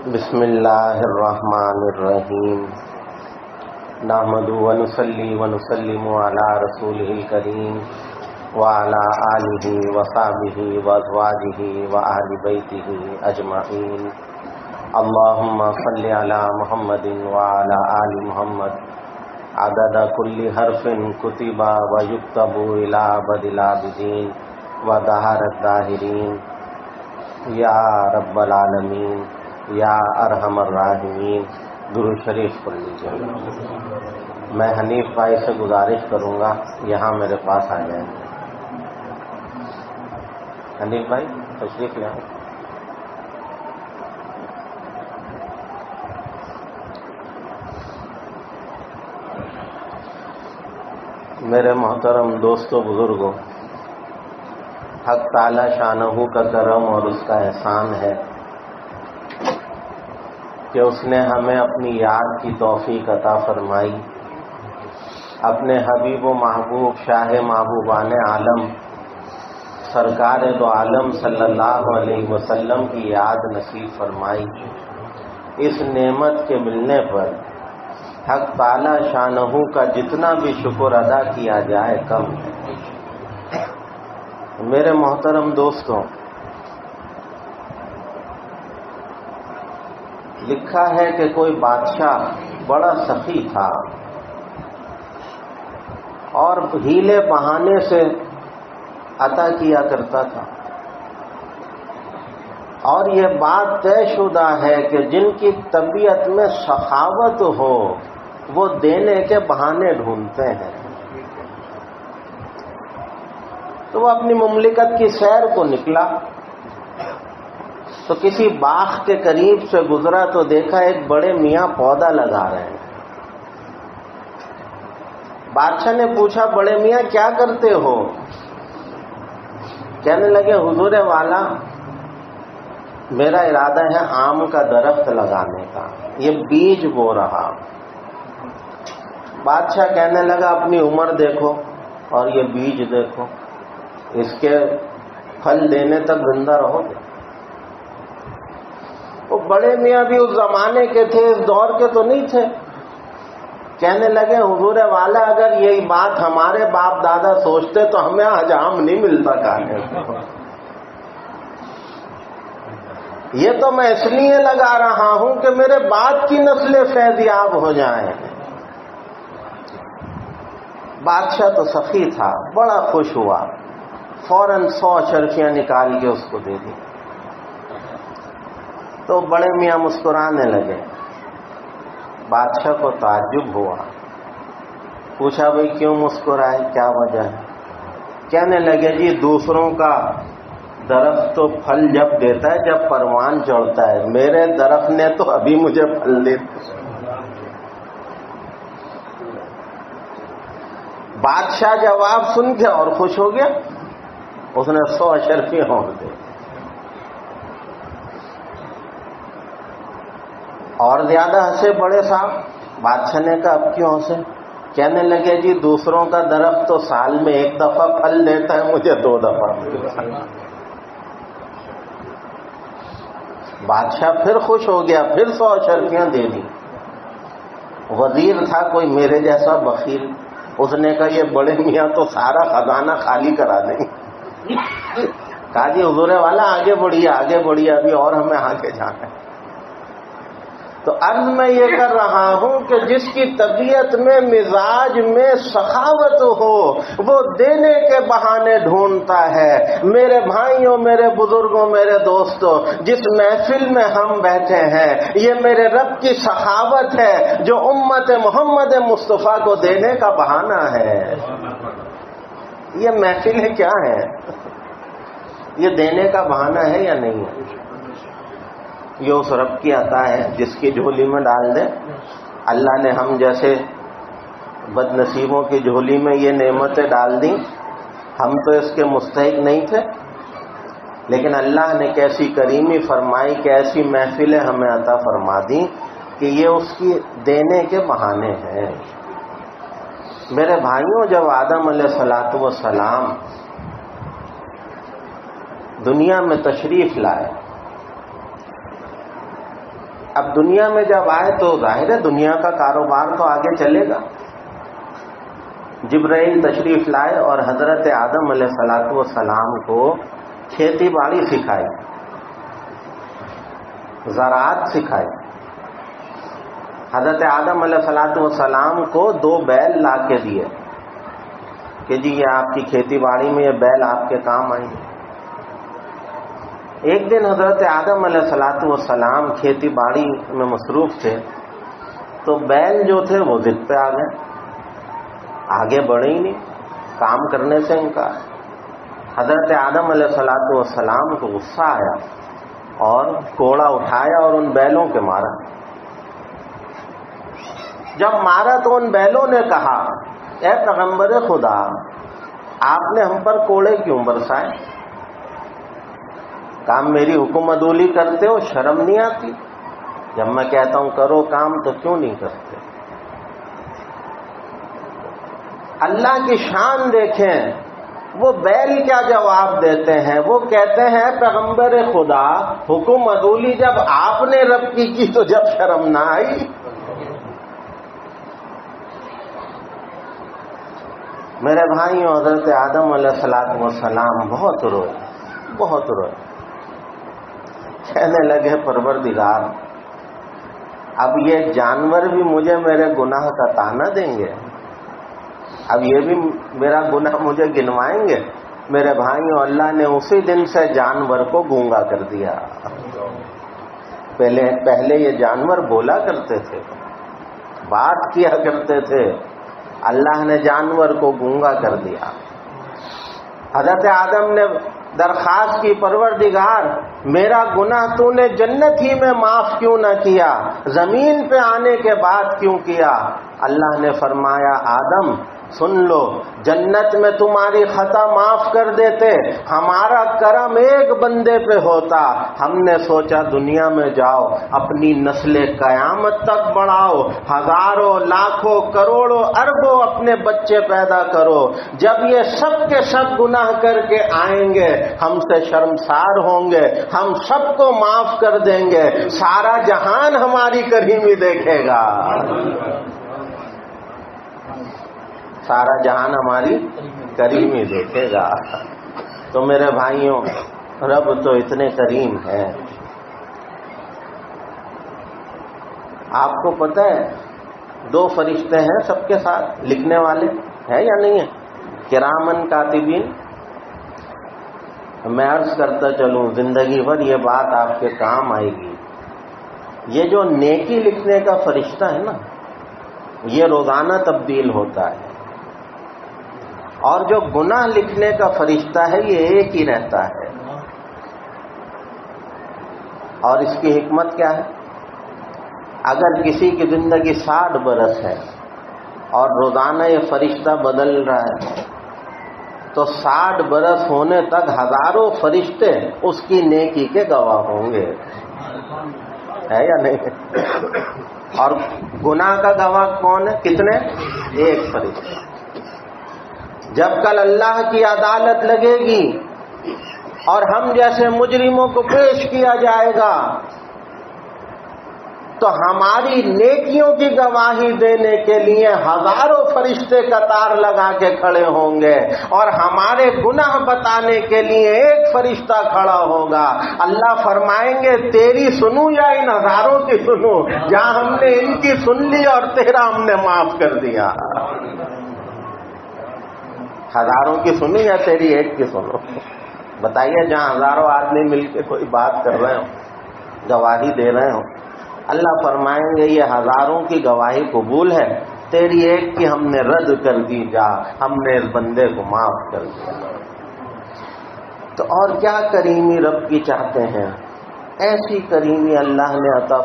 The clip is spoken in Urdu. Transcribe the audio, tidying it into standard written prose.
بسم اللہ الرحمن الرحیم نحمدہ ونصلی ونسلم علی رسولہ الکریم وعلی آلہ وصحبہ وازواجہ وأہل بیتہ اجمعین اللہم صل علی محمد وعلی آل محمد عدد کل حرف کتب ویکتب الی ابد الآبدین ودہر الداہرین یا رب العالمین یا ارحم الراحمین۔ درود شریف پڑھ لیجیے۔ میں حنیف بھائی سے گزارش کروں گا یہاں میرے پاس آ جائیں گے۔ حنیف بھائی تشریف لے آئیں۔ میرے محترم دوستوں بزرگوں، حق تعالی شانہ کا کرم اور اس کا احسان ہے کہ اس نے ہمیں اپنی یاد کی توفیق عطا فرمائی، اپنے حبیب و محبوب شاہ محبوبان عالم سرکار دو عالم صلی اللہ علیہ وسلم کی یاد نصیب فرمائی۔ اس نعمت کے ملنے پر حق تعالی شانہ کا جتنا بھی شکر ادا کیا جائے کم ہے۔ میرے محترم دوستوں، لکھا ہے کہ کوئی بادشاہ بڑا سخی تھا اور ہیلے بہانے سے عطا کیا کرتا تھا، اور یہ بات طے شدہ ہے کہ جن کی طبیعت میں سخاوت ہو وہ دینے کے بہانے ڈھونڈتے ہیں۔ تو وہ اپنی مملکت کی سیر کو نکلا تو کسی باغ کے قریب سے گزرا تو دیکھا ایک بڑے میاں پودا لگا رہے ہیں۔ بادشاہ نے پوچھا، بڑے میاں کیا کرتے ہو؟ کہنے لگے، حضور والا میرا ارادہ ہے آم کا درخت لگانے کا، یہ بیج بو رہا۔ بادشاہ کہنے لگا، اپنی عمر دیکھو اور یہ بیج دیکھو، اس کے پھل دینے تک زندہ رہو گے؟ وہ بڑے میاں بھی اس زمانے کے تھے، اس دور کے تو نہیں تھے۔ کہنے لگے، حضور والا اگر یہی بات ہمارے باپ دادا سوچتے تو ہمیں آج آم نہیں ملتا کھانے کو۔ یہ تو میں اس لیے لگا رہا ہوں کہ میرے بعد کی نسلیں فیضیاب ہو جائیں۔ بادشاہ تو سخی تھا، بڑا خوش ہوا، فوراً 100 اشرفیاں نکال کے اس کو دے دی۔ تو بڑے میاں مسکرانے لگے۔ بادشاہ کو تعجب ہوا، پوچھا، بھئی کیوں مسکرائے، کیا وجہ ہے؟ کہنے لگے، جی دوسروں کا درخت تو پھل جب دیتا ہے جب پروان چڑھتا ہے، میرے درخت نے تو ابھی مجھے پھل دے۔ بادشاہ جواب سن کے اور خوش ہو گیا، اس نے 100 اشرفیاں اور دے۔ اور زیادہ ہنسے بڑے صاحب۔ بادشاہ نے کہا، اب کیوں ہنسے؟ کہنے لگے، جی دوسروں کا درخت تو سال میں 1 دفعہ پھل دیتا ہے، مجھے 2 دفعہ ملتا ہے۔ بادشاہ پھر خوش ہو گیا، پھر 100 اشرفیاں دے دی۔ وزیر تھا کوئی میرے جیسا بخیل، اس نے کہا، یہ بڑے میاں تو سارا خزانہ خالی کرا دیں گے۔ کہا، جی حضور والا آگے بڑھیے، آگے بڑھیے، ابھی اور ہمیں آگے جانا ہے۔ تو عرض میں یہ کر رہا ہوں کہ جس کی طبیعت میں مزاج میں سخاوت ہو وہ دینے کے بہانے ڈھونڈتا ہے۔ میرے بھائیوں، میرے بزرگوں، میرے دوستوں، جس محفل میں ہم بیٹھے ہیں یہ میرے رب کی سخاوت ہے جو امت محمد مصطفیٰ کو دینے کا بہانہ ہے۔ یہ محفلیں کیا ہیں؟ یہ دینے کا بہانہ ہے یا نہیں ہے؟ یہ اس رب کی عطا ہے جس کی جھولی میں ڈال دے۔ اللہ نے ہم جیسے بد نصیبوں کی جھولی میں یہ نعمتیں ڈال دیں، ہم تو اس کے مستحق نہیں تھے، لیکن اللہ نے کیسی کریمی فرمائی کہ ایسی محفلیں ہمیں عطا فرما دیں کہ یہ اس کی دینے کے بہانے ہیں۔ میرے بھائیوں، جب آدم علیہ السلام دنیا میں تشریف لائے اب دنیا میں جب آئے تو ظاہر ہے دنیا کا کاروبار تو آگے چلے گا. جبرائیل تشریف لائے اور حضرت آدم علیہ الصلوۃ والسلام کو کھیتی باڑی سکھائی، زراعت سکھائی. حضرت آدم علیہ الصلوۃ والسلام کو 2 بیل لا کے دیے کہ جی یہ آپ کی کھیتی باڑی میں یہ بیل آپ کے کام آئیں گے. ایک دن حضرت آدم علیہ الصلوۃ والسلام کھیتی باڑی میں مصروف تھے تو بیل جو تھے وہ ضد پہ آ گئے، آگے بڑھے ہی نہیں، کام کرنے سے انکار. حضرت آدم علیہ الصلوۃ والسلام کو غصہ آیا اور کوڑا اٹھایا اور ان بیلوں کے مارا. جب مارا تو ان بیلوں نے کہا اے پیغمبر خدا آپ نے ہم پر کوڑے کیوں برسائے؟ کام میری حکم عدولی کرتے ہو، شرم نہیں آتی؟ جب میں کہتا ہوں کرو کام تو کیوں نہیں کرتے؟ اللہ کی شان دیکھیں، وہ بیل کیا جواب دیتے ہیں. وہ کہتے ہیں پیغمبر خدا حکم عدولی جب آپ نے رب کی تو جب شرم نہ آئی. میرے بھائیوں، حضرت آدم علیہ الصلوۃ والسلام بہت روئے، کہنے لگے پروردگار اب یہ جانور بھی مجھے میرے گناہ کا تانا دیں گے، اب یہ بھی میرا گناہ مجھے گنوائیں گے. میرے بھائیوں، اللہ نے اسی دن سے جانور کو گونگا کر دیا. پہلے یہ جانور بولا کرتے تھے، بات کیا کرتے تھے، اللہ نے جانور کو گونگا کر دیا. حضرت آدم نے درخواست کی پروردگار میرا گناہ تو نے جنت ہی میں معاف کیوں نہ کیا، زمین پہ آنے کے بعد کیوں کیا؟ اللہ نے فرمایا آدم سن لو، جنت میں تمہاری خطا معاف کر دیتے، ہمارا کرم ایک بندے پہ ہوتا. ہم نے سوچا دنیا میں جاؤ اپنی نسل قیامت تک بڑھاؤ، ہزاروں لاکھوں کروڑوں اربوں اپنے بچے پیدا کرو. جب یہ سب کے سب گناہ کر کے آئیں گے ہم سے شرمسار ہوں گے، ہم سب کو معاف کر دیں گے، سارا جہان ہماری کریمی دیکھے گا، سارا جہان ہماری کریمی دیکھے گا. تو میرے بھائیوں، رب تو اتنے کریم ہیں. آپ کو پتہ ہے 2 فرشتے ہیں سب کے ساتھ لکھنے والے ہیں یا نہیں ہیں؟ کرامن کاتبین. میں عرض کرتا چلوں زندگی بھر یہ بات آپ کے کام آئے گی. یہ جو نیکی لکھنے کا فرشتہ ہے نا، یہ روزانہ تبدیل ہوتا ہے، اور جو گناہ لکھنے کا فرشتہ ہے یہ ایک ہی رہتا ہے. اور اس کی حکمت کیا ہے؟ اگر کسی کی زندگی 60 برس ہے اور روزانہ یہ فرشتہ بدل رہا ہے تو 60 برس ہونے تک ہزاروں فرشتے اس کی نیکی کے گواہ ہوں گے، ہے یا نہیں؟ اور گناہ کا گواہ کون ہے؟ کتنے؟ ایک فرشتہ. جب کل اللہ کی عدالت لگے گی اور ہم جیسے مجرموں کو پیش کیا جائے گا تو ہماری نیکیوں کی گواہی دینے کے لیے ہزاروں فرشتے قطار لگا کے کھڑے ہوں گے، اور ہمارے گناہ بتانے کے لیے ایک فرشتہ کھڑا ہوگا. اللہ فرمائیں گے تیری سنوں یا ان ہزاروں کی سنوں؟ جہاں ہم نے ان کی سن لی اور تیرا ہم نے معاف کر دیا. ہزاروں کی سنی یا تیری ایک کی سنو؟ بتائیے. جہاں ہزاروں آدمی مل کے کوئی بات کر رہے ہوں، گواہی دے رہے ہوں، اللہ فرمائیں گے یہ ہزاروں کی گواہی قبول ہے، تیری ایک کی ہم نے رد کر دی، جا ہم نے اس بندے کو معاف کر دیا. تو اور کیا کریمی رب کی چاہتے ہیں؟ ایسی کریمی اللہ نے عطا